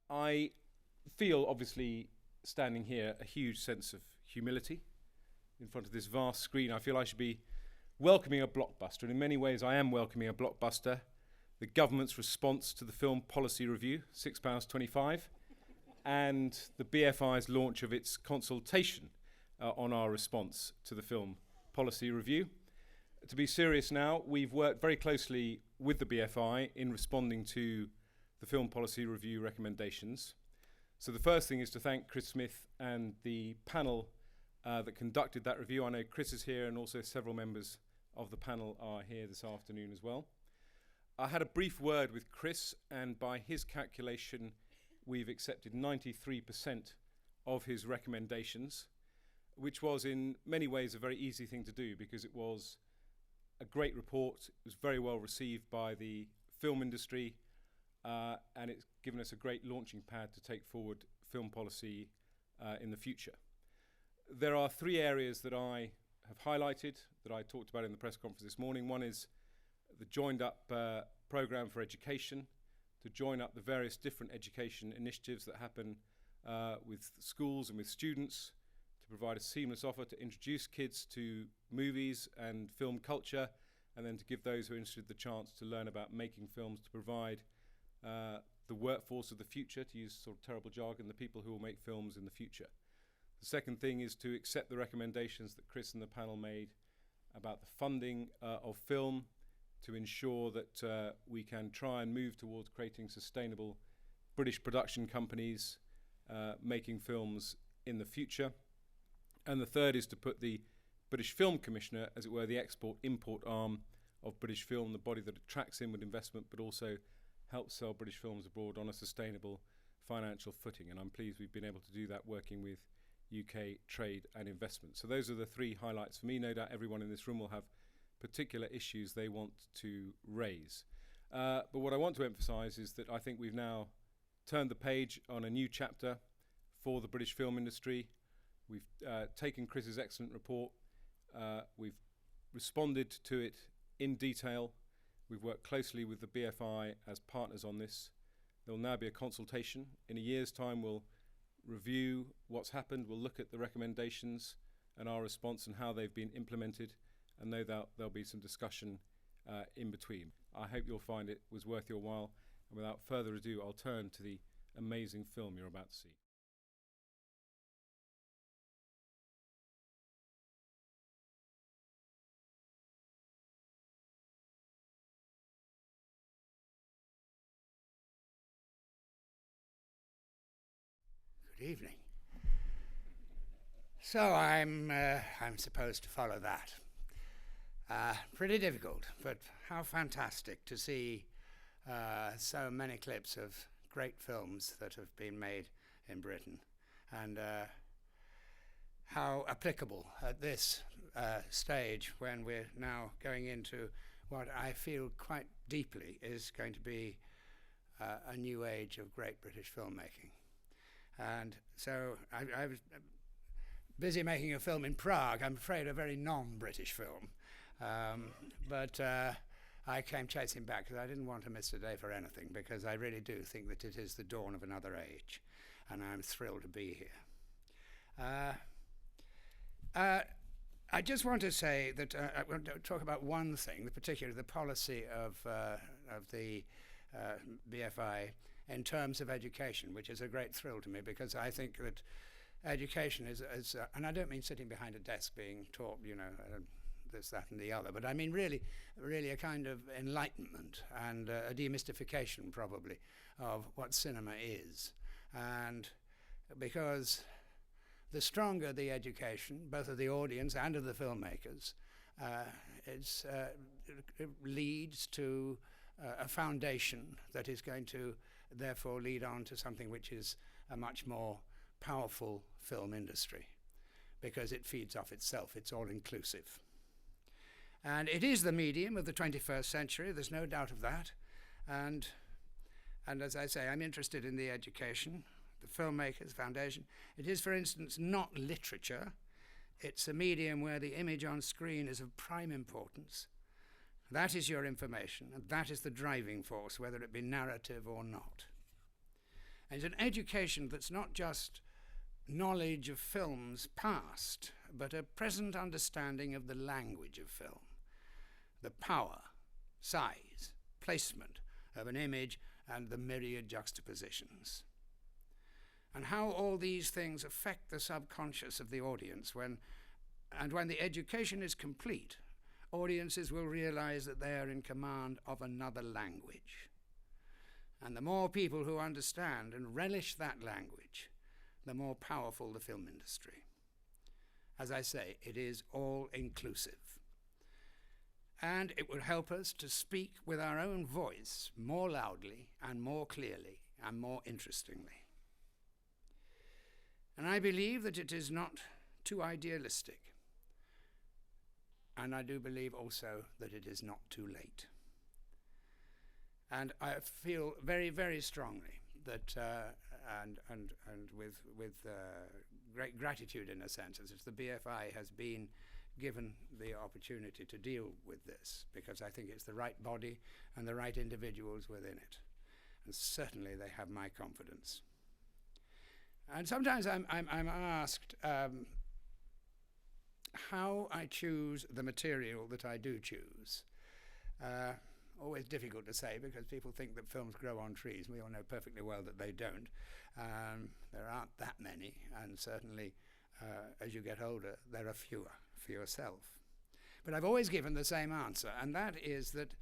I feel, obviously, standing here, a huge sense of humility in front of this vast screen. I feel I should be welcoming a blockbuster, and in many ways I am welcoming a blockbuster. The government's response to the Film Policy Review, £6.25, and the BFI's launch of its consultation on our response to the Film Policy Review. To be serious now, we've worked very closely with the BFI in responding to the Film Policy Review recommendations. So the first thing is to thank Chris Smith and the panel that conducted that review. I know Chris is here, and also several members of the panel are here this afternoon as well. I had a brief word with Chris, and by his calculation, we've accepted 93% of his recommendations, which was in many ways a very easy thing to do because it was a great report. It was very well received by the film industry, and it's given us a great launching pad to take forward film policy in the future. There are three areas that I have highlighted that I talked about in the press conference this morning. One is the joined up programme for education, to join up the various different education initiatives that happen with schools and with students, to provide a seamless offer to introduce kids to movies and film culture, and then to give those who are interested the chance to learn about making films, to provide the workforce of the future, to use sort of terrible jargon, the people who will make films in the future. The second thing is to accept the recommendations that Chris and the panel made about the funding of film, to ensure that we can try and move towards creating sustainable British production companies making films in the future. And the third is to put the British Film Commissioner, as it were, the export-import arm of British film, the body that attracts inward investment but also helps sell British films abroad, on a sustainable financial footing. And I'm pleased we've been able to do that working with UK trade and investment. So those are the three highlights for me. No doubt everyone in this room will have particular issues they want to raise. But what I want to emphasise is that I think we've now turned the page on a new chapter for the British film industry. We've taken Chris's excellent report. We've responded to it in detail. We've worked closely with the BFI as partners on this. There will now be a consultation. In a year's time, we'll review what's happened. We'll look at the recommendations and our response and how they've been implemented, and no doubt there'll be some discussion in between. I hope you'll find it was worth your while, and without further ado, I'll turn to the amazing film you're about to see. Good evening. So I'm supposed to follow that. Pretty difficult, but how fantastic to see so many clips of great films that have been made in Britain, and how applicable at this stage, when we're now going into what I feel quite deeply is going to be a new age of great British filmmaking. And so I was busy making a film in Prague, I'm afraid a very non-British film, but I came chasing back because I didn't want to miss a day for anything, because I really do think that it is the dawn of another age, and I'm thrilled to be here. I just want to say that I want to talk about one thing, particularly the policy of the BFI in terms of education, which is a great thrill to me, because I think that education is and I don't mean sitting behind a desk being taught, this, that, and the other, but I mean really a kind of enlightenment and a demystification, probably, of what cinema is. And because the stronger the education, both of the audience and of the filmmakers, it leads to a foundation that is going to therefore lead on to something which is a much more powerful film industry, because it feeds off itself. It's all inclusive. And it is the medium of the 21st century, there's no doubt of that. And as I say, I'm interested in the education, the filmmakers foundation. It is, for instance, not literature. It's a medium where the image on screen is of prime importance. That is your information, and that is the driving force, whether it be narrative or not. It's an education that's not just knowledge of films past, but a present understanding of the language of film, the power, size, placement of an image and the myriad juxtapositions, and how all these things affect the subconscious of the audience when the education is complete. Audiences will realize that they are in command of another language. And the more people who understand and relish that language, the more powerful the film industry. As I say, it is all-inclusive. And it will help us to speak with our own voice more loudly and more clearly and more interestingly. And I believe that it is not too idealistic. And I do believe also that it is not too late. And I feel very, very strongly that, and with great gratitude in a sense, as the BFI has been given the opportunity to deal with this, because I think it's the right body and the right individuals within it. And certainly they have my confidence. And sometimes I'm asked how I choose the material that I do choose. Always difficult to say, because people think that films grow on trees. We all know perfectly well that they don't. There aren't that many, and certainly as you get older, there are fewer for yourself. But I've always given the same answer, and that is that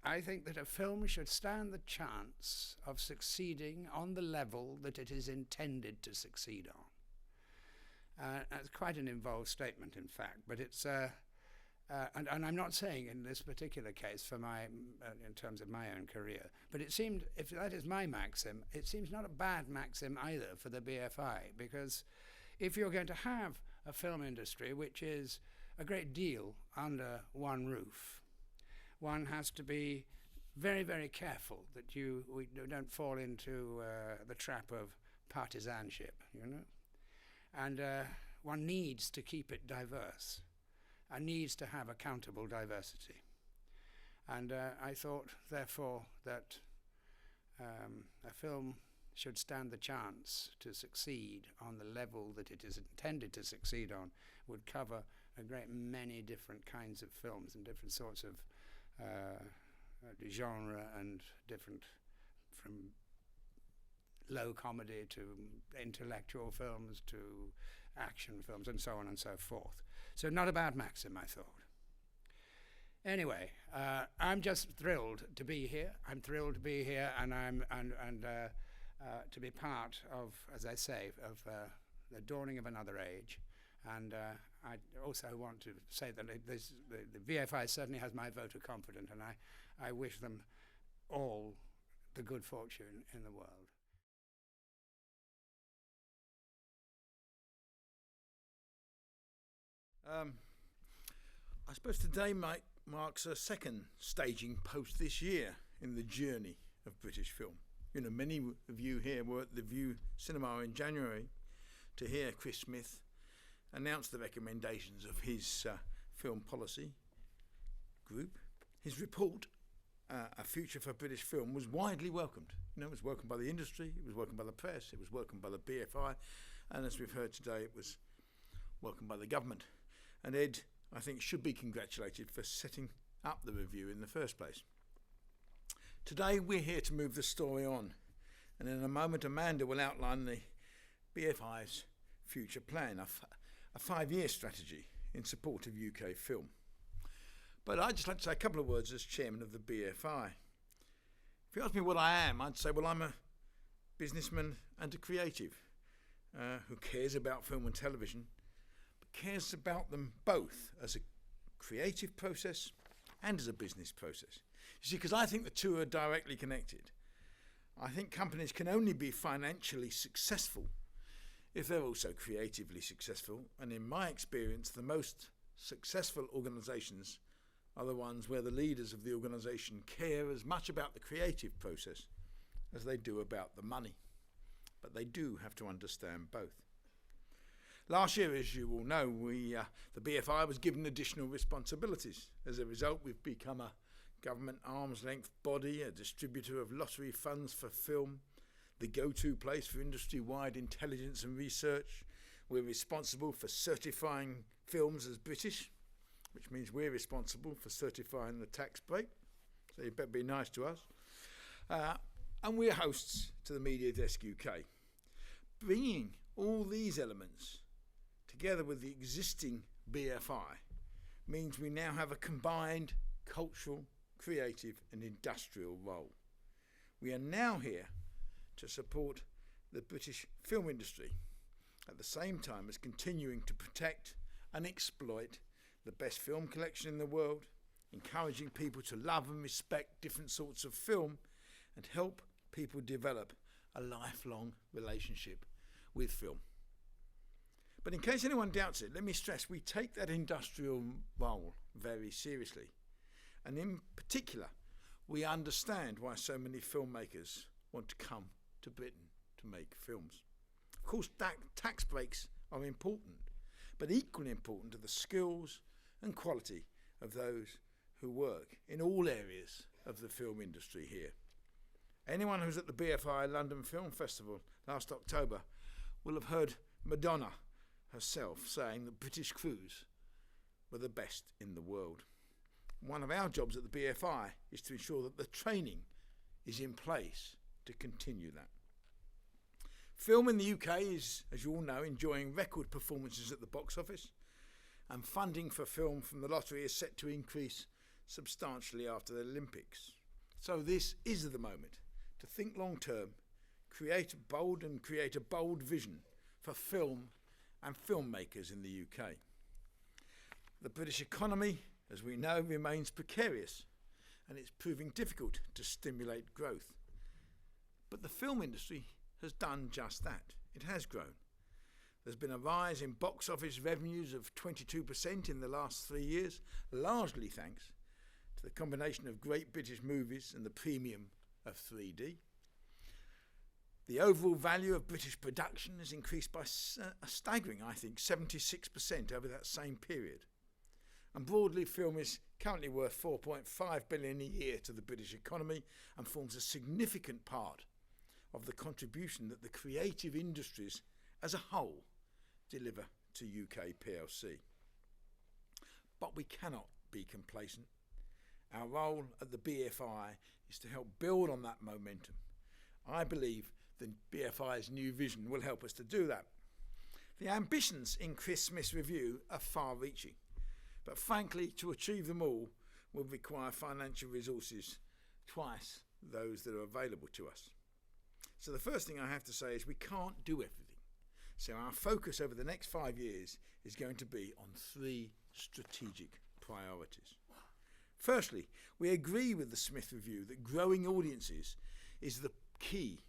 I think that a film should stand the chance of succeeding on the level that it is intended to succeed on. That's quite an involved statement, in fact, but it's and I'm not saying in this particular case for in terms of my own career, but it seemed, if that is my maxim, it seems not a bad maxim either for the BFI, because if you're going to have a film industry which is a great deal under one roof, one has to be very, very careful that we don't fall into the trap of partisanship, you know. And one needs to keep it diverse and needs to have accountable diversity. And I thought, therefore, that a film should stand the chance to succeed on the level that it is intended to succeed on, would cover a great many different kinds of films and different sorts of genre, and different, from low comedy to intellectual films to action films and so on and so forth. So not a bad maxim, I thought. Anyway, I'm just thrilled to be here. I'm thrilled to be here, and to be part of, as I say, of the dawning of another age. And I also want to say that the BFI certainly has my vote of confidence, and I wish them all the good fortune in the world. I suppose today marks a second staging post this year in the journey of British film. You know, many of you here were at the View Cinema in January to hear Chris Smith announce the recommendations of his film policy group. His report, A Future for British Film, was widely welcomed. You know, it was welcomed by the industry, it was welcomed by the press, it was welcomed by the BFI, and as we've heard today, it was welcomed by the government. And Ed, I think, should be congratulated for setting up the review in the first place. Today we're here to move the story on, and in a moment Amanda will outline the BFI's Future Plan, a 5-year strategy in support of UK film. But I'd just like to say a couple of words as chairman of the BFI. If you ask me what I am, I'd say, well, I'm a businessman and a creative who cares about film and television, but cares about them both as a creative process and as a business process. You see, because I think the two are directly connected. I think companies can only be financially successful if they're also creatively successful, and in my experience, the most successful organisations are the ones where the leaders of the organisation care as much about the creative process as they do about the money. But they do have to understand both. Last year, as you all know, the BFI was given additional responsibilities. As a result, we've become a government arm's length body, a distributor of lottery funds for film, the go-to place for industry-wide intelligence and research. We're responsible for certifying films as British, which means we're responsible for certifying the tax break. So you better be nice to us. And we're hosts to the Media Desk UK. Bringing all these elements together with the existing BFI means we now have a combined cultural, creative and industrial role. We are now here to support the British film industry at the same time as continuing to protect and exploit the best film collection in the world, encouraging people to love and respect different sorts of film and help people develop a lifelong relationship with film. But in case anyone doubts it, let me stress we take that industrial role very seriously. And in particular, we understand why so many filmmakers want to come to Britain to make films. Of course, tax breaks are important, but equally important are the skills and quality of those who work in all areas of the film industry here. Anyone who's at the BFI London Film Festival last October will have heard Madonna herself saying that British crews were the best in the world. One of our jobs at the BFI is to ensure that the training is in place to continue that. Film in the UK is, as you all know, enjoying record performances at the box office, and funding for film from the lottery is set to increase substantially after the Olympics. So this is the moment to think long term, create a bold vision for film and filmmakers in the UK. The British economy, as we know, remains precarious, and it's proving difficult to stimulate growth. But the film industry has done just that. It has grown. There's been a rise in box office revenues of 22% in the last 3 years, largely thanks to the combination of great British movies and the premium of 3D. The overall value of British production has increased by a staggering, I think, 76% over that same period. And broadly, film is currently worth $4.5 billion a year to the British economy and forms a significant part of the contribution that the creative industries as a whole deliver to UK PLC. But we cannot be complacent. Our role at the BFI is to help build on that momentum. I believe the BFI's new vision will help us to do that. The ambitions in Chris Smith's review are far-reaching, but frankly, to achieve them all will require financial resources twice those that are available to us. So the first thing I have to say is we can't do everything. So our focus over the next 5 years is going to be on 3 strategic priorities. Firstly, we agree with the Smith Review that growing audiences is the key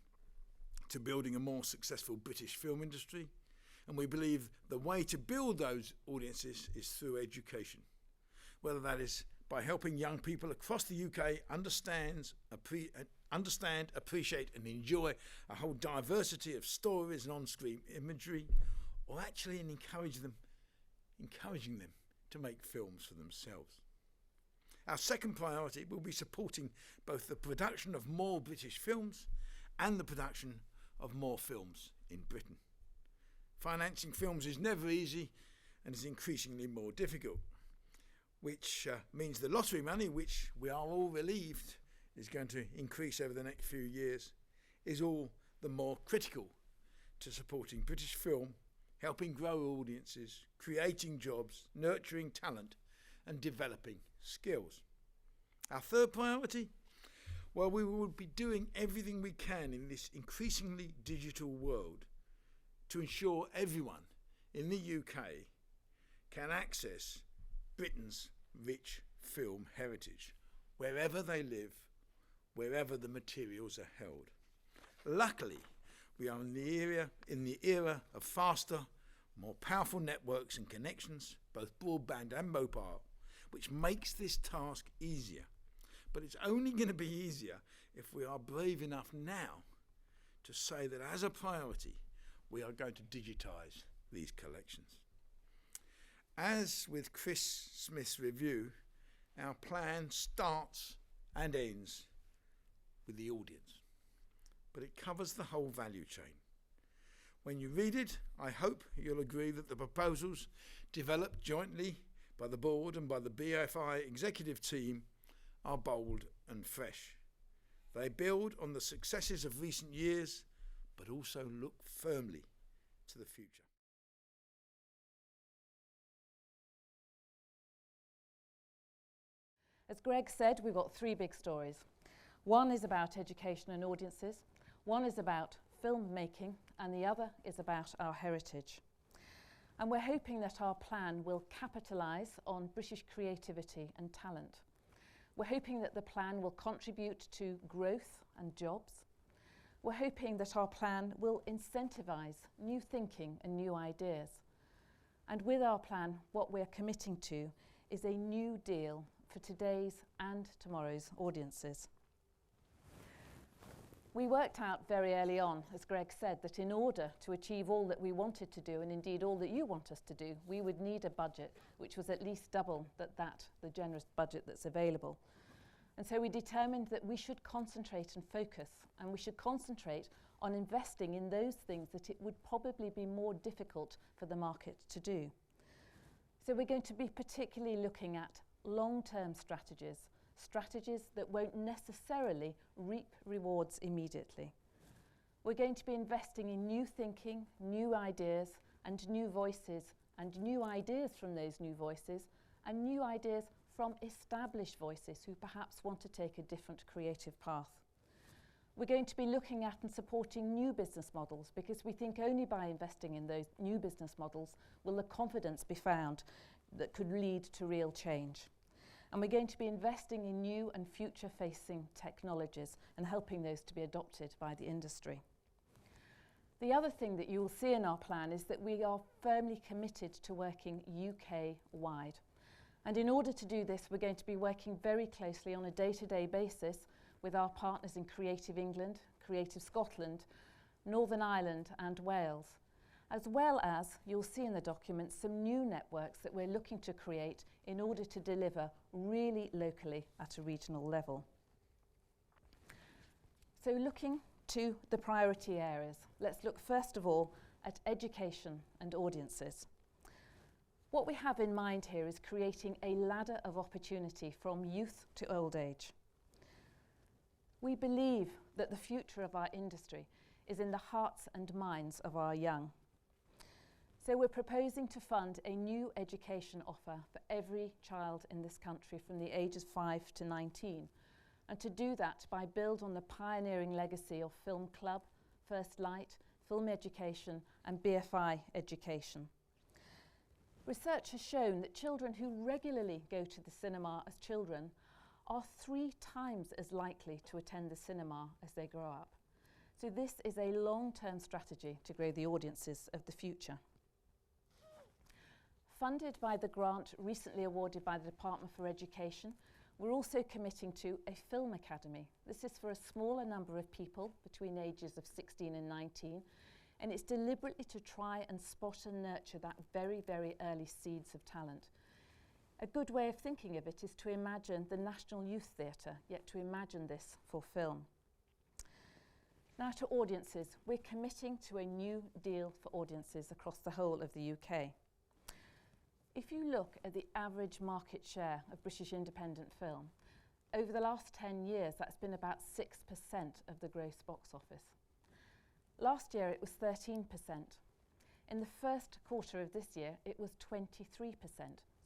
to building a more successful British film industry, and we believe the way to build those audiences is through education, whether that is by helping young people across the UK understand, appreciate and enjoy a whole diversity of stories and on-screen imagery, or actually encouraging them to make films for themselves. Our second priority will be supporting both the production of more British films and the production of more films in Britain. Financing films is never easy and is increasingly more difficult, which means the lottery money, which we are all relieved is going to increase over the next few years, is all the more critical to supporting British film, helping grow audiences, creating jobs, nurturing talent and developing skills. Our third priority? Well, we will be doing everything we can in this increasingly digital world to ensure everyone in the UK can access Britain's rich film heritage, wherever they live, wherever the materials are held. Luckily, we are in the era of faster, more powerful networks and connections, both broadband and mobile, which makes this task easier. But it's only going to be easier if we are brave enough now to say that as a priority, we are going to digitise these collections. As with Chris Smith's review, our plan starts and ends with the audience. but it covers the whole value chain. When you read it, I hope you'll agree that the proposals developed jointly by the board and by the BFI executive team are bold and fresh. They build on the successes of recent years, but also look firmly to the future. As Greg said, we've got three big stories. One is about education and audiences, one is about filmmaking, and the other is about our heritage. And we're hoping that our plan will capitalise on British creativity and talent. We're hoping that the plan will contribute to growth and jobs. We're hoping that our plan will incentivise new thinking and new ideas. And with our plan, what we're committing to is a new deal for today's and tomorrow's audiences. We worked out very early on, as Greg said, that in order to achieve all that we wanted to do, and indeed all that you want us to do, we would need a budget which was at least double the generous budget that's available. And so we determined that we should concentrate and focus, and we should concentrate on investing in those things that it would probably be more difficult for the market to do. So we're going to be particularly looking at long-term strategies that won't necessarily reap rewards immediately. We're going to be investing in new thinking, new ideas, and new voices, and new ideas from those new voices, and new ideas from established voices who perhaps want to take a different creative path. We're going to be looking at and supporting new business models, because we think only by investing in those new business models will the confidence be found that could lead to real change. And we're going to be investing in new and future-facing technologies and helping those to be adopted by the industry. The other thing that you will see in our plan is that we are firmly committed to working UK-wide. And in order to do this, we're going to be working very closely on a day-to-day basis with our partners in Creative England, Creative Scotland, Northern Ireland and Wales, as well as, you'll see in the document, some new networks that we're looking to create in order to deliver really locally at a regional level. So looking to the priority areas, let's look first of all at education and audiences. What we have in mind here is creating a ladder of opportunity from youth to old age. We believe that the future of our industry is in the hearts and minds of our young. So we're proposing to fund a new education offer for every child in this country from the ages 5 to 19. And to do that by build on the pioneering legacy of Film Club, First Light, Film Education and BFI Education. Research has shown that children who regularly go to the cinema as children are 3 times as likely to attend the cinema as they grow up. So this is a long-term strategy to grow the audiences of the future. Funded by the grant recently awarded by the Department for Education, we're also committing to a film academy. This is for a smaller number of people between ages of 16 and 19, and it's deliberately to try and spot and nurture that very, very early seeds of talent. A good way of thinking of it is to imagine the National Youth Theatre, yet to imagine this for film. Now to audiences, we're committing to a new deal for audiences across the whole of the UK. If you look at the average market share of British independent film, over the last 10 years that's been about 6% of the gross box office. Last year it was 13%. In the first quarter of this year it was 23%.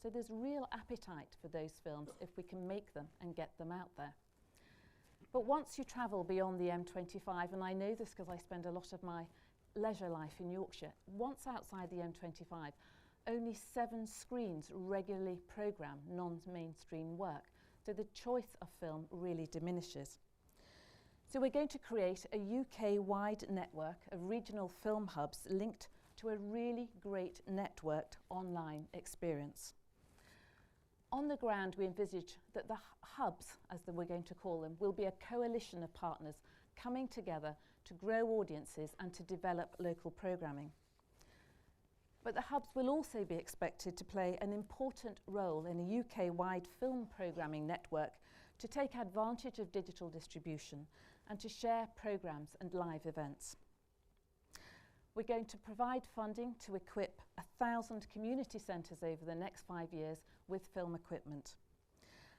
So there's real appetite for those films if we can make them and get them out there. But once you travel beyond the M25, and I know this because I spend a lot of my leisure life in Yorkshire, once outside the M25, only 7 screens regularly programme non-mainstream work. So the choice of film really diminishes. So we're going to create a UK-wide network of regional film hubs linked to a really great networked online experience. On the ground, we envisage that the hubs, as we're going to call them, will be a coalition of partners coming together to grow audiences and to develop local programming. But the hubs will also be expected to play an important role in a UK-wide film programming network to take advantage of digital distribution and to share programmes and live events. We're going to provide funding to equip 1,000 community centres over the next 5 years with film equipment.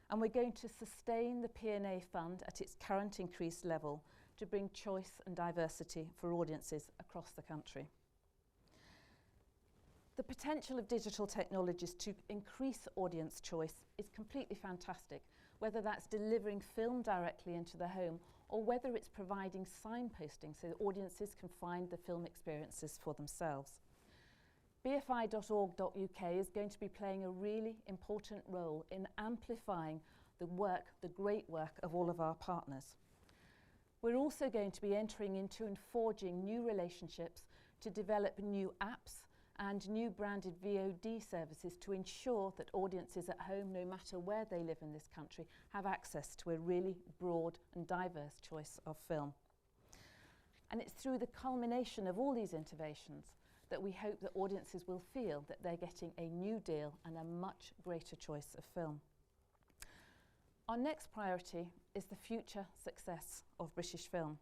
And we're going to sustain the P&A fund at its current increased level to bring choice and diversity for audiences across the country. The potential of digital technologies to increase audience choice is completely fantastic, whether that's delivering film directly into the home or whether it's providing signposting so that audiences can find the film experiences for themselves. BFI.org.uk is going to be playing a really important role in amplifying the work, the great work of all of our partners. We're also going to be entering into and forging new relationships to develop new apps and new branded VOD services to ensure that audiences at home, no matter where they live in this country, have access to a really broad and diverse choice of film. And it's through the culmination of all these innovations that we hope that audiences will feel that they're getting a new deal and a much greater choice of film. Our next priority is the future success of British film.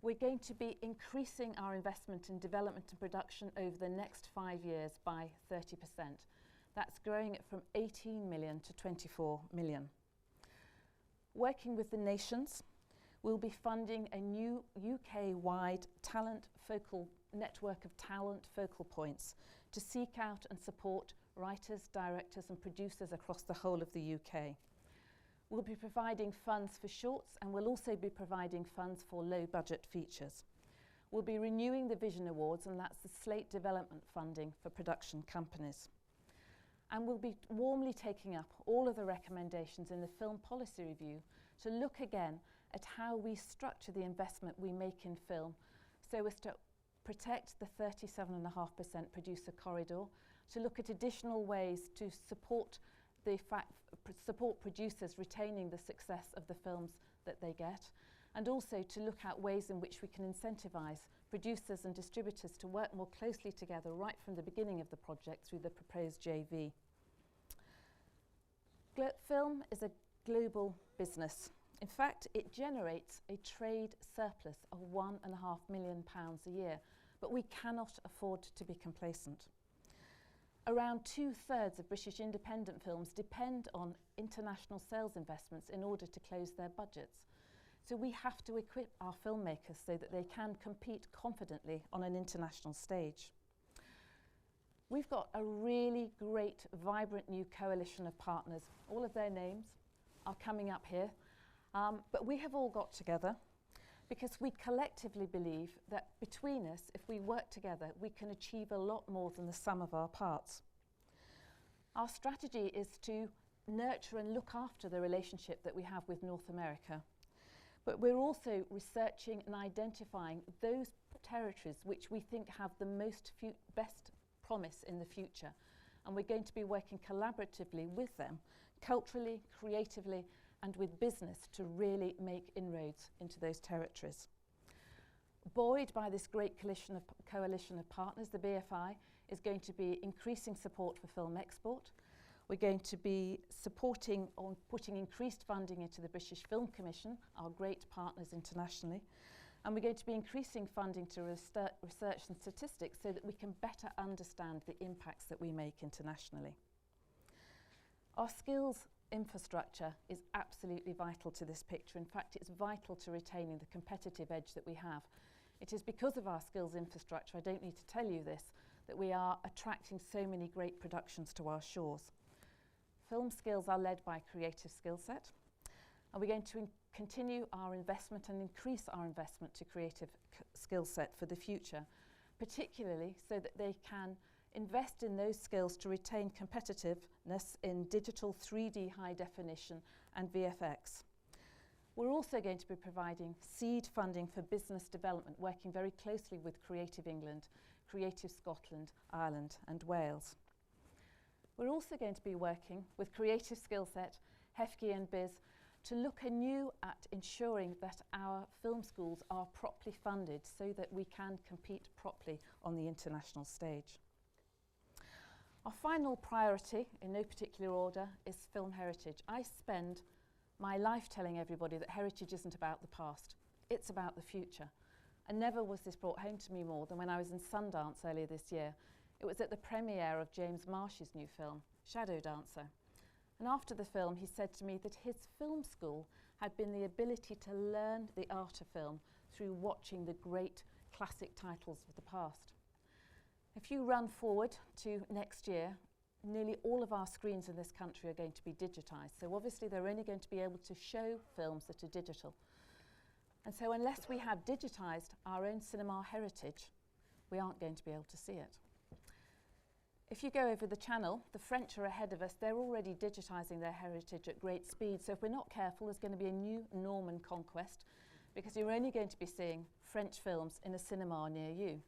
We're going to be increasing our investment in development and production over the next 5 years by 30%. That's growing it from 18 million to 24 million. Working with the nations, we'll be funding a new UK-wide network of talent focal points to seek out and support writers, directors and producers across the whole of the UK. We'll be providing funds for shorts and we'll also be providing funds for low-budget features. We'll be renewing the Vision Awards, and that's the slate development funding for production companies. And we'll be warmly taking up all of the recommendations in the Film Policy Review to look again at how we structure the investment we make in film so as to protect the 37.5% producer corridor, to look at additional ways to support producers retaining the success of the films that they get, and also to look at ways in which we can incentivise producers and distributors to work more closely together right from the beginning of the project through the proposed JV. Film is a global business. In fact, it generates a trade surplus of £1.5 million a year, but we cannot afford to be complacent. Around 2/3 of British independent films depend on international sales investments in order to close their budgets. So we have to equip our filmmakers so that they can compete confidently on an international stage. We've got a really great, vibrant new coalition of partners. All of their names are coming up here. But we have all got together because we collectively believe that between us, if we work together, we can achieve a lot more than the sum of our parts. Our strategy is to nurture and look after the relationship that we have with North America. But we're also researching and identifying those territories which we think have the best promise in the future. And we're going to be working collaboratively with them, culturally, creatively, and with business to really make inroads into those territories. Buoyed by this great coalition of partners, the BFI is going to be increasing support for film export. We're going to be supporting on putting increased funding into the British Film Commission, our great partners internationally. And we're going to be increasing funding to research and statistics so that we can better understand the impacts that we make internationally. Our skills infrastructure is absolutely vital to this picture. In fact, it's vital to retaining the competitive edge that we have. It is because of our skills infrastructure, I don't need to tell you this, that we are attracting so many great productions to our shores. Film skills are led by Creative Skill Set, and we're going to continue our investment and increase our investment to Creative Skill Set for the future, particularly so that they can invest in those skills to retain competitiveness in digital 3D high definition and VFX. We're also going to be providing seed funding for business development, working very closely with Creative England, Creative Scotland, Ireland and Wales. We're also going to be working with Creative Skill Set, HEFGE and BIS to look anew at ensuring that our film schools are properly funded so that we can compete properly on the international stage. Our final priority, in no particular order, is film heritage. I spend my life telling everybody that heritage isn't about the past, it's about the future. And never was this brought home to me more than when I was in Sundance earlier this year. It was at the premiere of James Marsh's new film, Shadow Dancer. And after the film, he said to me that his film school had been the ability to learn the art of film through watching the great classic titles of the past. If you run forward to next year, nearly all of our screens in this country are going to be digitised. So obviously they're only going to be able to show films that are digital. And so unless we have digitised our own cinema heritage, we aren't going to be able to see it. If you go over the channel, the French are ahead of us. They're already digitising their heritage at great speed. So if we're not careful, there's going to be a new Norman conquest, because you're only going to be seeing French films in a cinema near you.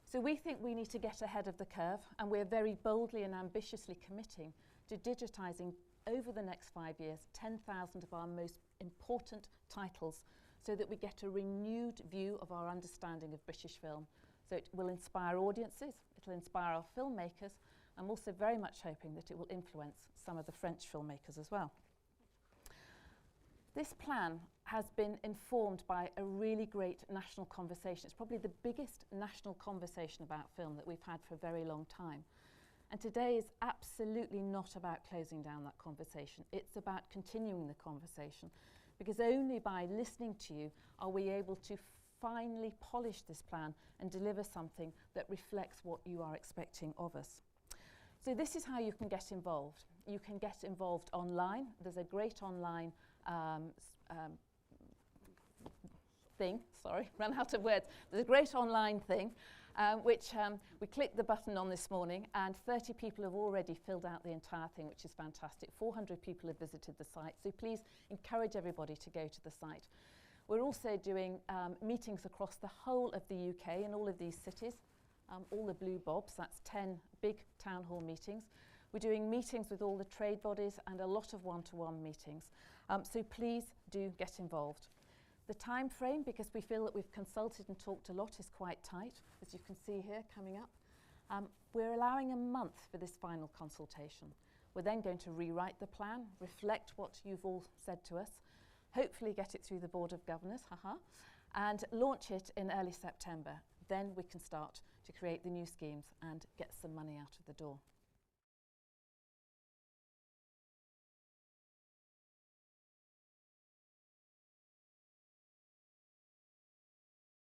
So we think we need to get ahead of the curve, and we're very boldly and ambitiously committing to digitising over the next 5 years 10,000 of our most important titles, so that we get a renewed view of our understanding of British film. So it will inspire audiences, it'll inspire our filmmakers. I'm also very much hoping that it will influence some of the French filmmakers as well. This plan has been informed by a really great national conversation. It's probably the biggest national conversation about film that we've had for a very long time. And today is absolutely not about closing down that conversation. It's about continuing the conversation, because only by listening to you are we able to finally polish this plan and deliver something that reflects what you are expecting of us. So this is how you can get involved. You can get involved online. There's a great online thing, sorry, ran out of words. There's a great online thing which we clicked the button on this morning, and 30 people have already filled out the entire thing, which is fantastic. 400 people have visited the site, so please encourage everybody to go to the site. We're also doing meetings across the whole of the UK in all of these cities, all the blue bobs, that's 10 big town hall meetings. We're doing meetings with all the trade bodies and a lot of one-to-one meetings. So please do get involved. The time frame, because we feel that we've consulted and talked a lot, is quite tight, as you can see here coming up. We're allowing a month for this final consultation. We're then going to rewrite the plan, reflect what you've all said to us, hopefully get it through the Board of Governors, and launch it in early September. Then we can start to create the new schemes and get some money out of the door.